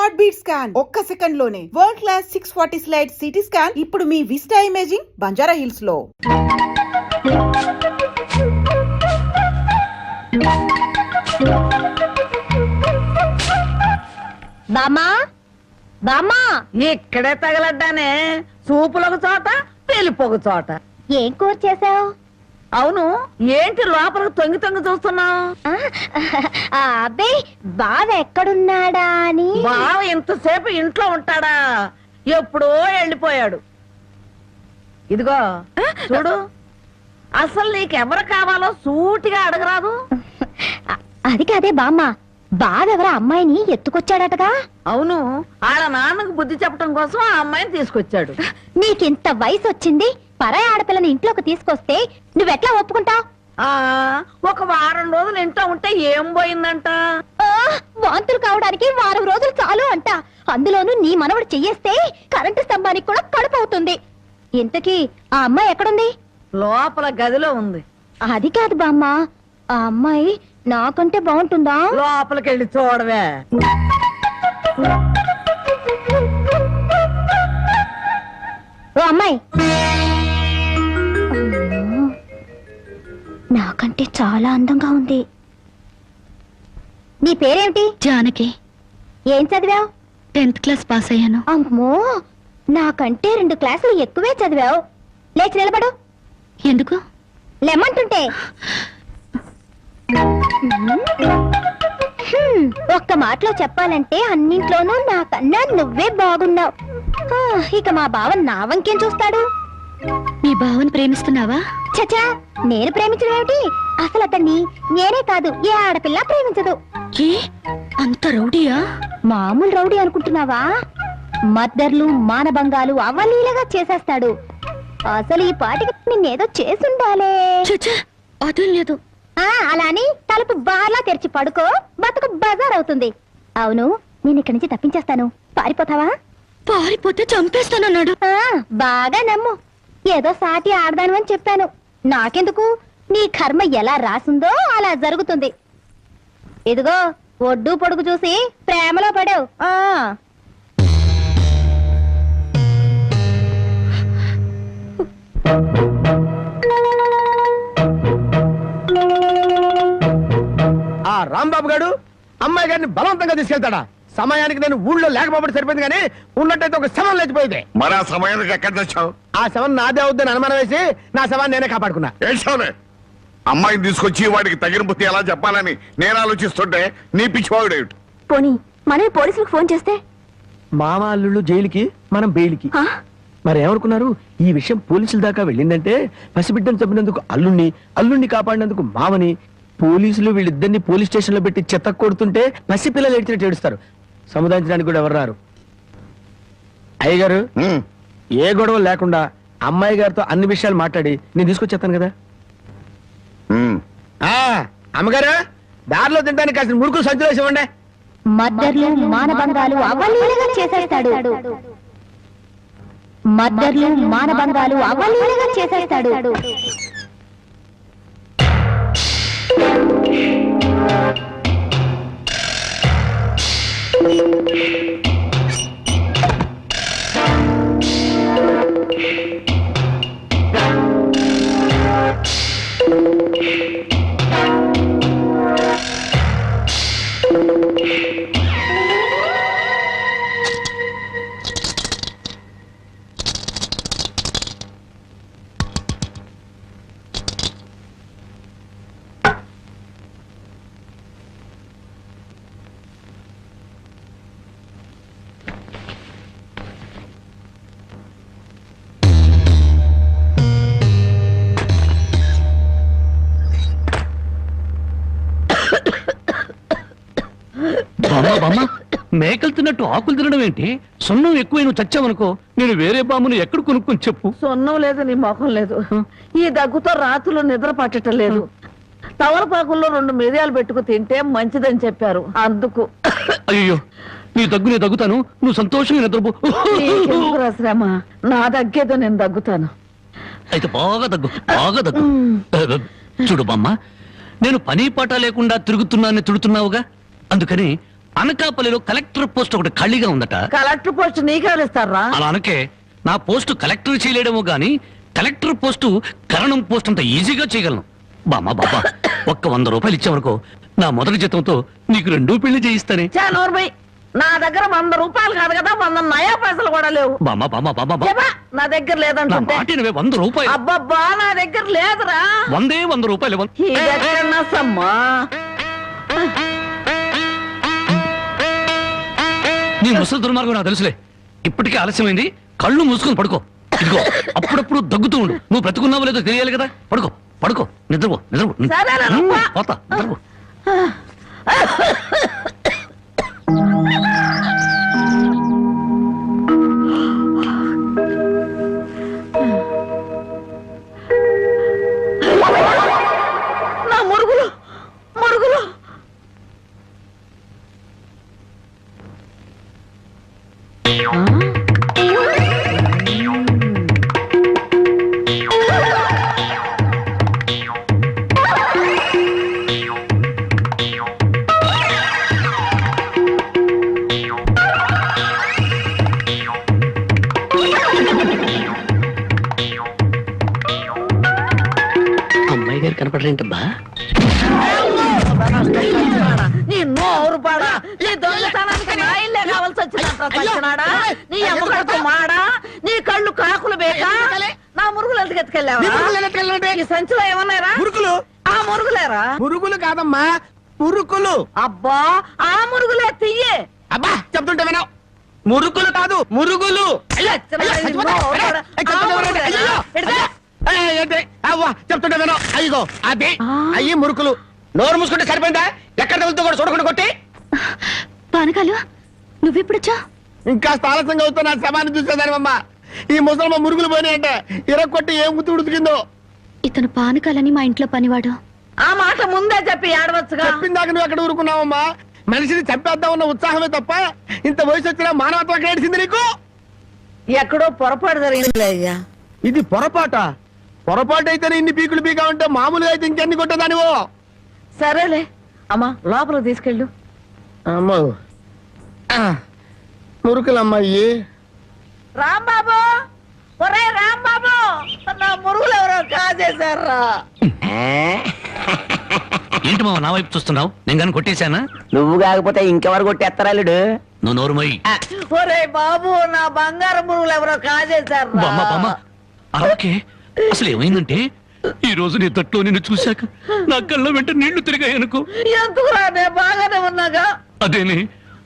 Heart beat scan ఒక్క second లోనే world class 640 slide CT scan ఇప్పుడు మీ విస్టా ఇమేజింగ్ బంజారా హిల్స్ లో. బామా బామా ఇక్కడే తగలడ్డానే, సూపులకు చోట పెళ్లిపోక చోట. ఏం కూర చేసావు? అవును, ఏంటి లోపలికి తొంగి తొంగి చూస్తున్నావు? అబ్బే బావ ఎక్కడున్నాడా అని. బావ ఇంతసేపు ఇంట్లో ఉంటాడా? ఎప్పుడో వెళ్ళిపోయాడు. ఇదిగో చూడు, అసలు నీకెవరు కావాలో సూటిగా అడగరాదు. అది కాదే బామ్మ, బావెవరో అమ్మాయిని ఎత్తుకొచ్చాడటగా. అవును, ఆడ నాన్నకు బుద్ధి చెప్పడం కోసం ఆ అమ్మాయిని తీసుకొచ్చాడు. నీకింత వయసు వచ్చింది, పరాయి ఆడపిల్లని ఇంట్లోకి తీసుకొస్తే నువ్వెట్లా ఒప్పుకుంటావు? ఒక వారం రోజులు ఇంట్లో ఉంటే ఏం పోయిందంట? వాంతులు కావడానికి వారం రోజులు చాలు అంట. అందులోనూ నీ మనవడు చెయ్యేస్తే కరెంటు స్తంభానికి కూడా కడుపు అవుతుంది. ఇంతకీ ఆ అమ్మాయి ఎక్కడుంది? లోపల గదిలో ఉంది. అది కాదు బామ్మ, ఆ అమ్మాయి నాకంటే బాగుంటుందా? లోపలికి వెళ్ళి చూడవే. ఓ అమ్మాయి, నాకంటే చాలా అందంగా ఉంది. నీ పేరేమిటి? జానకి. ఏం చదివావు? 10th క్లాస్ పాస్ అయ్యాను. అమ్మో, నాకంటే 2 క్లాసులు ఎక్కువే చదివావు. లేచి నిలబడు. ఎందుకు? లెమ్మంటుంటే. ఒక్క మాటలో చెప్పాలంటే అన్నింట్లోనూ నాకన్నా నువ్వే బాగున్నావు. ఇక మా బావ నా వంకేం చూస్తాడు? మీ బావని ప్రేమిస్తున్నావా? చచా, నేను ప్రేమించడం ఏమిటి? అసలు అతన్ని నేనే కాదు ఏ ఆడపిల్ల ప్రేమించదు. ఏ అంత రౌడీయా? మామూలు రౌడీ అనుకుంటున్నావా? మద్దర్లు మానభంగాలు అవలీలగా చేసేస్తాడు. అసలు ఈ పాటికి నిన్నేదో చేసుండాలే. చచ్చా, అదేం లేదు. అలా అని తలుపు బార్లా తెరిచి పడుకో, బతుకు బజార్ అవుతుంది. అవును, నేను ఇక్కడి నుంచి తప్పించేస్తాను, పారిపోతావా? పారిపోతే చంపేస్తానన్నాడు. బాగా నమ్ము, ఏదో సాటి ఆడదాను అని చెప్పాను. నాకెందుకు, నీ కర్మ ఎలా రాసిందో అలా జరుగుతుంది. ఇదిగో ఒడ్డు పొడుగు చూసి ప్రేమలో పడావు. ఆ రాంబాబు గారు అమ్మాయి గారిని బలవంతంగా తీసుకెళ్తాడా? సమయానికి నేను ఊళ్ళో లేకపోతే సరిపోయింది, కానీ ఉన్నట్టయితే ఒక శవం లేచిపోయింది. మరి ఆ సమయానికి ఎక్కడ తెచ్చావు? ఆ శవం నాదే అవుద్దని అనుమానం వేసి నా శవాన్ని నేనే కాపాడుకున్నా. ఏడ్చావులే. అమ్మాయిని తీసుకొచ్చి వాడికి తగిన బుద్ధి ఎలా చెప్పాలని నేను ఆలోచిస్తుంటే నీ పిచ్చివాడేమిటి? పోనీ మనమే పోలీసులకు ఫోన్ చేస్తే? మామ అల్లుళ్ళు జైలుకి, మనం బెయిల్కి. మరి ఏమనుకున్నారు? ఈ విషయం పోలీసుల దాకా వెళ్ళిందంటే పసిబిడ్డను చంపినందుకు అల్లుణ్ణి, అల్లుణ్ణి కాపాడినందుకు మామని, పోలీసులు వీళ్ళిద్దరిని పోలీస్ స్టేషన్ లో పెట్టి చెత్త కొడుతుంటే పసిపిల్లలు ఏడ్చినట్టు ఏడుస్తారు. సముదాయించడానికి కూడా ఎవరు రారు. అయ్యగారు, ఏ గొడవ లేకుండా అమ్మాయి గారితో అన్ని విషయాలు మాట్లాడి నేను తీసుకొచ్చేస్తాను కదా. అమ్మగారు, దారిలో తింటానికి కాసిన ముడుకులు సంచులు వేసి ఇవ్వండి. మద్దర్లు మానభంగాలు అవలీలగా చేసేస్తాడు. మద్దర్లు మానభంగాలు అవలీలగా చేసేస్తాడు. మేకలు తిన్నట్టు ఆకులు తినడం ఏంటి? సొన్నం ఎక్కువ నువ్వు చచ్చావనుకో, నేను వేరే బామును ఎక్కడ కొనుక్కొని చెప్పు. సొన్నం లేదు, నీ ముఖం లేదు. ఈ దగ్గుతో రాత్రులు నిద్ర పట్టడం లేదు. తవలపాకుల్లో 2 మిరియాలు పెట్టుకు తింటే మంచిదని చెప్పారు, అందుకు. అయ్యో, నీ దగ్గు నేను దగ్గుతాను, నువ్వు సంతోషంగా నిద్రపో. శ్రమ, నా దగ్గేదో నేను దగ్గుతాను. అయితే బాగా దగ్గు, బాగా దగ్గు. చూడు బామ్మ, నేను పని పాట లేకుండా తిరుగుతున్నానని తిడుతున్నావుగా, అందుకని అనకాపల్లిలో కలెక్టర్ పోస్ట్ ఒకటి ఖాళీగా ఉందట. కలెక్టర్ పోస్ట్ నీకెవరు ఇస్తారా? అలా అనకే, నా పోస్టు కలెక్టర్ చేయలేడేమో గాని కలెక్టర్ పోస్టు కరణం పోస్ట్ అంత ఈజీగా చేయగలను. బామా బాబా, ఒక్క 100 రూపాయలు ఇచ్చావనుకో, నా మొదటి జీతంతో నీకు 2 పెళ్లి చేయిస్తానే. నోర్మై, నా దగ్గర 100 రూపాయలు కాదు కదా, 100 నయా పైసలు కూడా లేవు. బామా బామా బామా చెప్పా, నా దగ్గర నా లేదంటుంటే. మాట వినవే, 100 రూపాయలు. అబ్బబ్బా, నా దగ్గర లేదురా. 100 రూపాయలు. ఇదెక్కడన్నా సమ్మా? నీ ముసలి దుర్మార్గం నాకు తెలుసులే. ఇప్పటికే ఆలస్యమైంది, కళ్ళు మూసుకొని పడుకో. ఇదిగో, అప్పుడప్పుడు దగ్గుతూ ఉండు. నువ్వు బ్రతుకున్నావో లేదో తెలియాలి కదా. పడుకో పడుకో, నిద్రపో నిద్రపో. సరేనా, రమ్మా. పోతా, నిద్రపో. నా మురుగులు మురుగులు. అమ్మాయి గారు కనపడరేంటబ్బా? నీ నోరు పాడా, నీ దొంగతనానికి నా ఇల్లే కావాల్సి వచ్చిందంట సచ్చినాడా. నీ అమ్మగడుకు మాడా, నీ కళ్ళు కాకులు బేకా. నా మురుగులు ఎందుకు ఎత్తుకెళ్ళావా? ఈ సంచిలో ఏమన్నారా? మురుకులు. ఆ మురుగులేరా? మురుగులు కాదమ్మా, మురుకులు. అబ్బా, ఆ మురుగులే తీయే. అబ్బా, చెప్తుంటే వినవు. మురుకులు కాదు, మురుగులు. చెప్తుంటే వినవు. అయ్యో అదే అయ్యి మురుకులు. నోరు మూసుకుంటే సరిపోయిందా? ఎక్కడ తగులుతూ కూడా చూడకుండా కొట్టి. పానకాలు నువ్వెప్పుడొచ్చా? ఇంకా ఆలస్యంగా అవుతా నా శవాన్ని చూసేదానివమ్మా. ఈ ముసలమ్మ మురుగులు పోయినాయంటే ఇరగొట్టి ఏం గుర్తు ఉడుకుతుందో. ఇతను పానకాలని మా ఇంట్లో పనివాడు. ఆ మాట ముందే చెప్పి ఏడవచ్చుగా. చెప్పిందాక నువ్వు ఎక్కడ ఊరుకున్నావమ్మా? మనిషిని చంపేద్దామన్న ఉత్సాహమే తప్ప ఇంత వయసు వచ్చినా మానవత్వం ఏడిసింది నీకు? ఎక్కడో పొరపాటు జరిగింది అయ్యా. ఇది పొరపాట. పొరపాటు అయితేనే ఇన్ని పీకులు పీకా ఉంటే మామూలుగా అయితే ఇంకెన్ని కొట్టేదానివో. సరేలే అమ్మా, లోపల తీసుకెళ్ళు. అమ్మో, మురుకులమ్మాయి. రాంబాబు, ఒరే రాంబాబు, నా మురుగులు ఎవరో కాజేశారా? ఏంటి మామ నా వైపు చూస్తున్నావు? నేను కానీ కొట్టేశానా? నువ్వు కాకపోతే ఇంకెవరు కొట్టేస్తారాలుడు? నువ్వు నోరుమోయి. ఒరే బాబు, నా బంగారు మురుగులు ఎవరో కాజేశారా? బామ్మ బామ్మ అలాగే. అసలు ఏమైందంటే, ఈ రోజు నీ తట్లో నిన్ను చూశాక నా కళ్ళ వెంట నీళ్లు తిరిగాయనుకో. ఎందుకురా, నేను బాగానే ఉన్నాగా. అదేనే,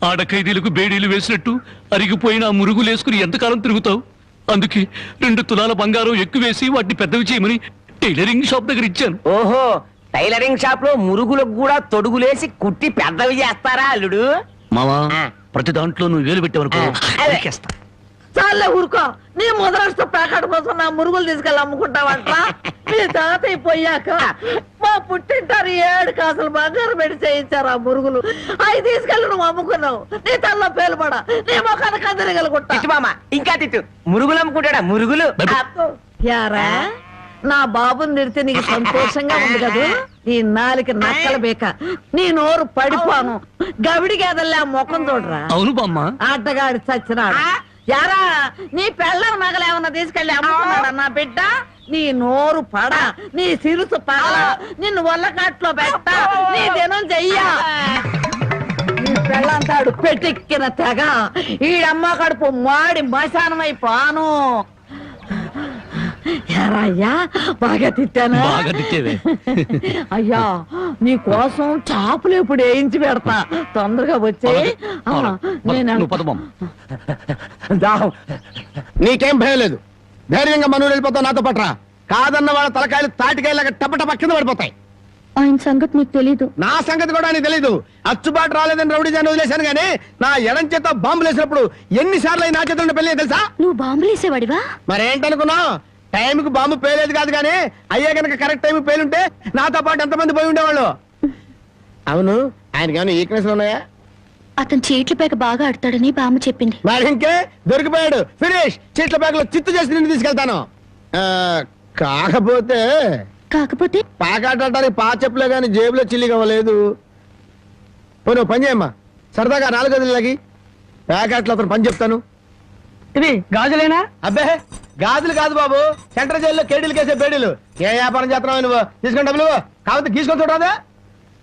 ఆడ ఖైదీలకు బేడీలు వేసినట్టు అరిగిపోయిన ఆ మురుగులు వేసుకుని ఎంతకాలం తిరుగుతావు? అందుకే 2 తులాల బంగారం ఎక్కువేసి వాటిని పెద్దవి చేయమని టైలరింగ్ షాప్ దగ్గర ఇచ్చాను. ఓహో, టైలరింగ్ షాప్ లో మురుగులకు కూడా తొడుగులేసి కుట్టి పెద్దవి చేస్తారా అల్లుడు? మావా, ప్రతి దాంట్లో నువ్వు వేలు పెట్టేవనుకో నరికేస్తా. చాలే ఊరుకో. నీ ముదరస్తు ప్యాకెట్ కోసం నా మురుగులు తీసుకెళ్ళి అమ్ముకుంటావంట. మీ తాతయ్య పోయాక మా పుట్టింటారు 7 కాసులు బంగారం పెట్టి చేయించారు ఆ మురుగులు. అవి తీసుకెళ్ళి నువ్వు అమ్ముకున్నావు. నీ తల్లో పేలుపడ, నీ మొఖానికి అందరిగలుగుంటా. తిట్టు మామ, ఇంకా తిట్టు. మురుగులు అమ్ముకుంటాడా? మురుగులు. యారా, నా బాబుని తిడితే నీకు సంతోషంగా ఉంది కదా? నీ నాలికి నక్కల బేక, నీ నోరు పడిపోను. గవిడి గేదల్లా ముఖం చూడరా. అవును బామ్మ. ఆటగాడి చచ్చినాడు. యారా, నీ పెళ్ళం నగలు ఏమన్నా తీసుకెళ్ళి అమ్ముకున్నాడా నా బిడ్డ? నీ నోరు పడ, నీ సిరుసు పగల, నిన్ను వల్లకాట్లో పెట్ట, నీ దినం చెయ్యా. నీ పెళ్ళంతాడు పెట్టెక్కిన తెగ, ఈడమ్మ కడుపు మాడి మశానమైపోను. అయ్యా, బాగా తిట్టానా? బాగా తిట్టేవే. అయ్యా, నీ కోసం చాపులు ఇప్పుడు వేయించి పెడతా. తొందరగా వచ్చే. నువ్వు పద బామ్మ. దాహం. నీకేం భయం లేదు. ధైర్యంగా మనూరు వెళ్ళిపోతావు నాతో పట్రా. కాదన్న వాళ్ళ తలకాయలు తాటికాయలాగా టపటప కింద పడిపోతాయి. ఆయన సంగతి నీకు తెలీదు. నా సంగతి కూడా నీకు తెలీదు. అచ్చుబాటు రాలేదని రౌడీజాన్ని వదిలేశాను గానీ నా ఎడం చేత బాంబులు వేసినప్పుడు ఎన్నిసార్లు నా చేతుల్లో పెళ్ళి తెలుసా? నువ్వు బాంబులేసేవాడివా? మరేంటనుకున్నావు? టైంకి బాంబు పేలేదు కాదు కానీ అయ్యే కనుక కరెక్ట్ టైం పేలుంటే నాతో పాటు ఎంతమంది పోయి ఉండేవాళ్ళు. అవును, ఆయనకి ఏమైనా ఈక్నెస్ ఉన్నాయా? అతను చీట్ల పేక బాగా ఆడతాడని బామ్మ చెప్పింది. మరి ఇంకే దొరికిపోయాడు. ఫినిష్. చీట్ల బ్యాగులో చిత్తు చేసి నిన్ను తీసుకెళ్తాను. కాకపోతే పాకాడటానికి చెప్పులే గాని జేబులో చిల్లి కావలేదు. పోను పని చేయమ్మా, సరదాగా 4 గదులకి ప్యాకెట్లో అతను పని చెప్తాను. ఇది గాజులేనా? అబ్బే గాజులు కాదు బాబు, సెంట్రల్ జైల్లో కేడీలు కేసే బేడీలు. ఏ వ్యాపారం చేస్తున్నావు నువ్వు? తీసుకుని డబ్బులు కాబట్టి తీసుకొని చూడదా?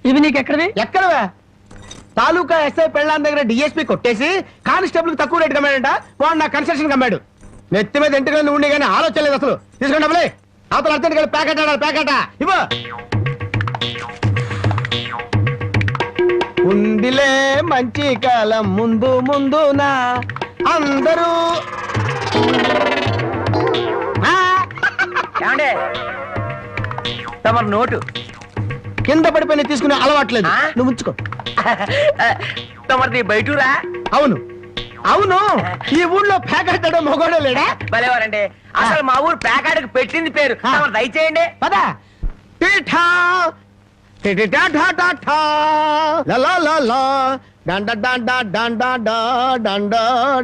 ఇవి నీకు ఎక్కడవి? ఎక్కడవే? తాలూకా ఎస్ఐ పెళ్ళాన్ దగ్గర డిఎస్పీ కొట్టేసి కానిస్టేబుల్ తక్కువ రేటు కమ్మాడంట. వాడు నా కన్స్ట్రక్షన్ కమ్మాడు. నెత్తి మీద ఇంటికి ఉండి కానీ ఆలోచన లేదు అసలు. తీసుకుని డబ్బులే. అవతల అర్జెంట్ గా ప్యాకెట్ ఆడాలి. ప్యాకెట్ ఇవ్వ. ఉందిలే మంచి కాలం ముందు ముందునా అందరూ. ఏమండే తమరు నోటు కింద పడిపోయి తీసుకునే అలవాట్లేదు. నువ్వు ఉంచుకో. తమరిది బయటూరా? అవును అవును, ఈ ఊళ్ళో ప్యాకెట్ మొగోడే లేడా? భలేవారండి. అసలు మా ఊరు ప్యాకాడికి పెట్టింది పేరు. తమరు దయచేయండి. పదా టీఠా టిటిటా ఠా ఠా ఠా లా లా లా లా డండ డండ డండ డా డండ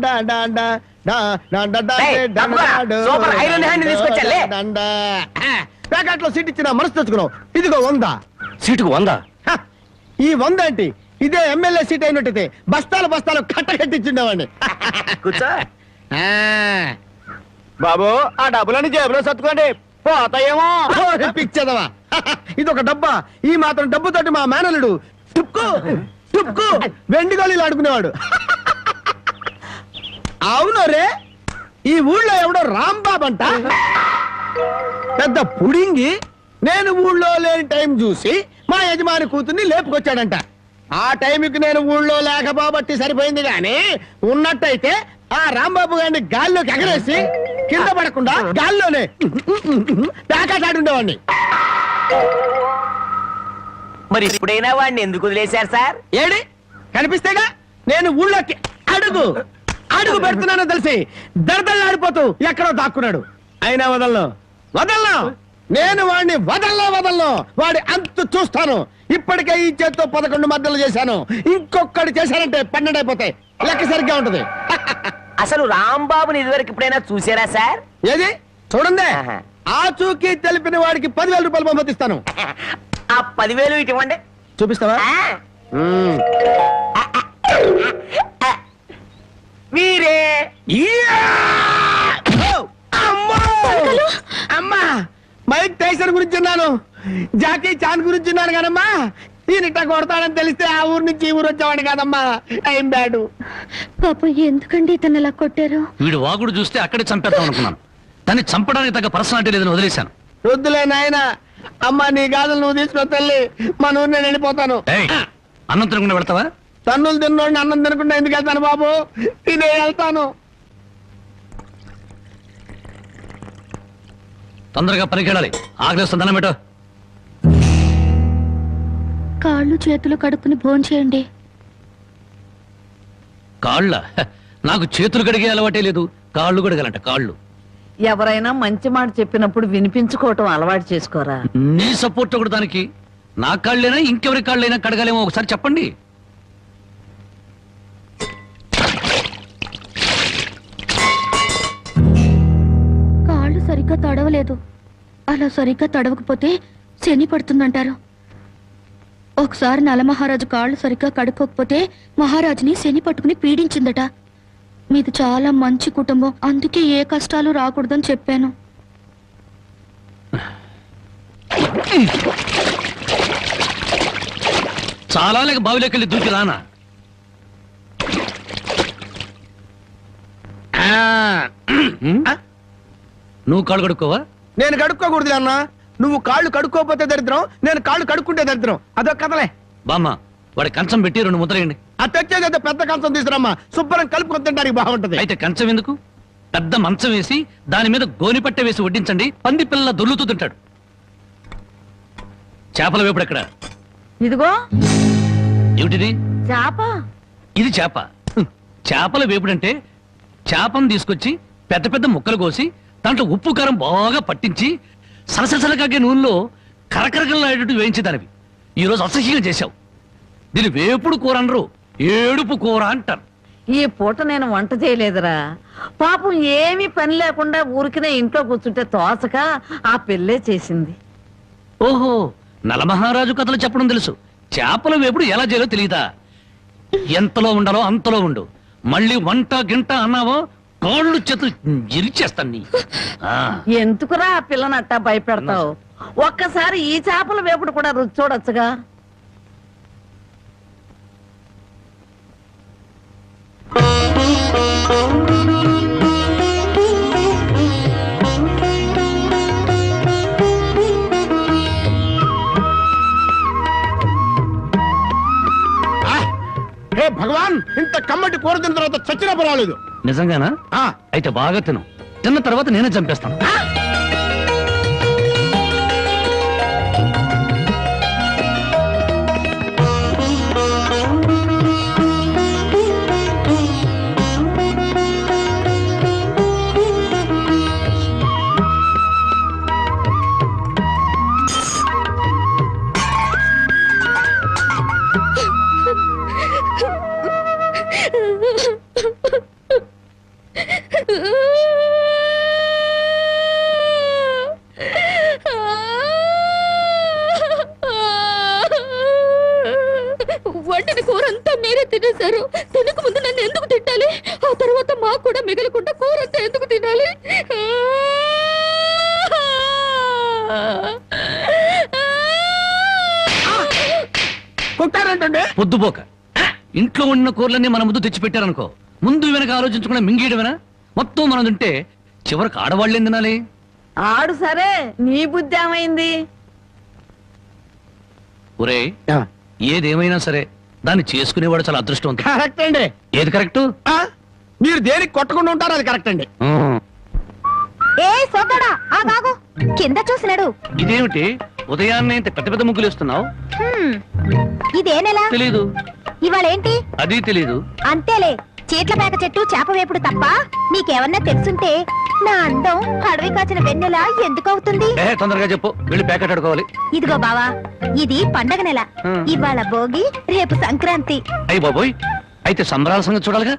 డా డండ డా డండ డా ఏయ్, తప్పుగా. సూపర్ ఐరన్ హ్యాండ్ తీసుకొచ్చాలే. డండ. ప్యాకెట్ లో సీట్ ఇచ్చిన మనసు తెచ్చుకున్నావు. ఇదిగో 100. సీటుకు 100. హ, ఈ 100 ఏంటి? ఇదే ఎమ్మెల్యే సీట్ అయినట్టయితే బస్తాలు బస్తాలు కట్టగట్టించుండేవాడిని. కూర్చో. బాబు ఆ డబ్బులని జేబులో సర్దుకోండి, పోతాయేమో. పిచ్చదవా, ఇదొక డబ్బా. ఈ మాత్రం డబ్బుతోటి మా మేనలుడు టుక్కు టుక్కు వెండి గోళీలు ఆడుకునేవాడు. అవును రే, ఈ ఊళ్ళో ఎవడో రాంబాబు అంట పెద్ద పుడింగి. నేను ఊళ్ళో లేని టైం చూసి మా యజమాని కూతుర్ని లేపుకొచ్చాడంట. ఆ టైంకి నేను ఊళ్ళో లేకపోబట్టి సరిపోయింది గాని, ఉన్నట్టయితే ఆ రాంబాబు గారిని గాల్లోకి ఎగరేసి కింద పడకుండా గాల్లోనే ప్యాకెట్ మరి ఇప్పుడైనా వాడిని ఎందుకు వదిలేశారు సార్? ఏడి కనిపిస్తేగా నేను ఊళ్ళోకి అడుగు అడుగు పెడుతున్నానో తెలిసి దర్దల్లాడిపోతూ ఎక్కడో దాక్కున్నాడు. అయినా వదలను. నేను వాడిని వదలను. వాడి అంతు చూస్తాను. ఇప్పటికే ఈ చేత్తో 11 మద్దలు చేశాను. ఇంకొకటి చేశానంటే 12 అయిపోతాయి. లెక్క సరిగ్గా ఉంటది. అసలు రాంబాబుని ఇదివరకు ఎప్పుడైనా చూసారా సార్? ఏది చూడండి. ఆహా. ఆ చూకి తెలిపిన వాడికి 10,000 రూపాయలు పంపిస్తాను. ఆ 10,000 ఇటు ఇవ్వండి. చూపిస్తావా? మీరే అమ్మా, మైక్ టైసన్ గురించి విన్నాను, జాకీ చాన్ గురించి విన్నాను కాదమ్మా. ఈయనిట్ట కొడతాడని తెలిస్తే ఆ ఊరు నుంచి ఈ ఊరు వచ్చేవాడు కాదమ్మా. Time bad. పాపం ఎందుకండి ఇతను ఇలా కొట్టారు? వీడు వాగుడు చూస్తే అక్కడే చంపేద్దాం అనుకున్నాను. దాన్ని చంపడానికి తగ్గ పర్సనాలిటీ లేదని వదిలేశాను. వద్దులే నాయన. అమ్మా నీ గాజులు నువ్వు తీసుకున్న తల్లి, మన ఊరు నేను వెళ్ళిపోతాను. ఏయ్, అన్నం తినకుండా వెళ్తావా? తన్నులు తిన్నోడిని అన్నం తినకుండా ఎందుకు వెళ్తాను బాబు? తినే వెళ్తాను. తొందరగా పనికి వెళ్ళాలి. ఆకలిస్తుంది, దండం పెట్టు. కాళ్ళు చేతులు కడుక్కుని భోంచేయండి. కాళ్ళ నాకు చేతులు కడిగే అలవాటే లేదు, కాళ్ళు కడగాలంట. కాళ్ళు ఎవరైనా మంచి మాట చెప్పినప్పుడు వినిపించుకోవటం అలవాటు చేసుకోరా. నీ సపోర్ట్ ఒకటి దానికి. నా కాళ్ళైనా ఇంకెవరి కాళ్ళైనా కడగాలేమో ఒకసారి చెప్పండి. కాళ్ళు సరిగ్గా తడవలేదు. అలా సరిగ్గా తడవకపోతే శని పడుతుందంటారు. ఒకసారి నలమహారాజు కాళ్ళు సరిగ్గా కడుక్కోకపోతే మహారాజుని శని పట్టుకుని పీడించిందట. మీది చాలా మంచి కుటుంబం, అందుకే ఏ కష్టాలు రాకూడదని చెప్పాను. చాలా లేక బావిలోకెళ్ళి దూకి రానా? నువ్వు కాళ్ళు కడుక్కోవా? నేను కడుక్కోకూడదు అన్న. నువ్వు కాళ్ళు కడుక్కోపోతే దరిద్రం, నేను కాళ్ళు కడుక్కుంటే దరిద్రం. అదొక కథలే. బామ్మ, వాడి కంచం పెట్టి 2 ముద్రయండి. ఆ తెచ్చేదైతే పెద్ద కంచం తీసుకురమ్మా, శుభ్రం కలుపుకొని తింటానికి బాగుంటది. అయితే కంచం ఎందుకు? పెద్ద మంచం వేసి దాని మీద గోని పట్టె వేసి వడ్డించండి. పంది పిల్ల దొర్లుతూ తింటాడు. చేపల వేపుడు ఎక్కడ? ఇదిగో ఏమిటిది? చేప. ఇది చేప. చేపల వేపుడంటే చేపను తీసుకొచ్చి పెద్ద పెద్ద ముక్కలు కోసి దాంట్లో ఉప్పు కారం బాగా పట్టించి సలసలకాగే నూనెలో కరకరకలాడేటట్టు వేయించేదానివి. ఈరోజు అసహ్యంగా చేశావు. దీని వేపుడు కూర అనరు, ఏడుపు కూర అంటారు. ఈ పూట నేను వంట చేయలేదురా. పాపం ఏమీ పని లేకుండా ఊరికినే ఇంట్లో కూర్చుంటే తోచక ఆ పెళ్ళే చేసింది. ఓహో, నలమహారాజు కథలు చెప్పడం తెలుసు, చేపల వేపుడు ఎలా చేయాలో తెలియదా? ఎంతలో ఉండాలో అంతలో ఉండు. మళ్ళీ వంట గింట అన్నావో కాళ్ళు చేతులు ఇరిచేస్తాను నీ. ఆ, ఎందుకురా ఆ పిల్లనట్ట భయపెడతావు? ఒక్కసారి ఈ చేపల వేపుడు కూడా రుచి చూడొచ్చుగా. హే భగవాన్, ఇంత కమ్మటి కూర తిన్న తర్వాత చచ్చినా పర్వాలేదు. నిజంగానా? ఆ, అయితే బాగా తిను. తిన్న తర్వాత నేనే చంపేస్తాను. వండిన కూరంతా మీరే తినేశారు. తినక ముందు నన్ను ఎందుకు తిట్టాలి? ఆ తర్వాత మాకు కూడా మిగలకుండా కూరంతా ఎందుకు తినాలి? కొట్టారంటే పొద్దుపోక ఇంట్లో ఉన్న కూరలన్నీ మన ముందు తెచ్చి పెట్టారనుకో, ముందు వెనక ఆలోచించకుండా మింగేయడమేనా? మొత్తం మనం తింటే చివరికి ఆడవాళ్ళేం తినాలి? ఆడు సరే, నీ బుద్ధి ఏమైంది? ఒరే, ఏదేమైనా సరే దాన్ని చేసుకునేవాడు చాలా అదృష్టవంతుడు. కరెక్ట్ అండి. ఏది కరెక్ట్? మీరు దేనికి కొట్టకుండా ఉంటారు, అది కరెక్ట్ అండి. ఏ సోదడా ఆ బాగు కింద చూసినాడు. ఇదేమిటి ఉదయాన్నే ఇంత పెద్ద పెద్ద ముగ్గులు వేస్తున్నావు? ఇదే నెల? తెలీదు. ఇవాళేంటి? అది తెలీదు. అంతేలే, చీట్ల పేక చెట్టు చేప వేపుడు తప్ప నీకేమన్నా తెలుసుంటే నా అందం అడవి కాచిన వెన్నెల ఎందుకు అవుతుంది? తొందరగా చెప్పు, వెళ్ళి ప్యాకెట్ అడుకోవాలి. ఇదిగో బావా, ఇది పండగ నెల. ఇవాళ భోగి, రేపు సంక్రాంతి. అయ్యి బాబోయ్, అయితే సంబరాల సంగతి చూడాలిగా.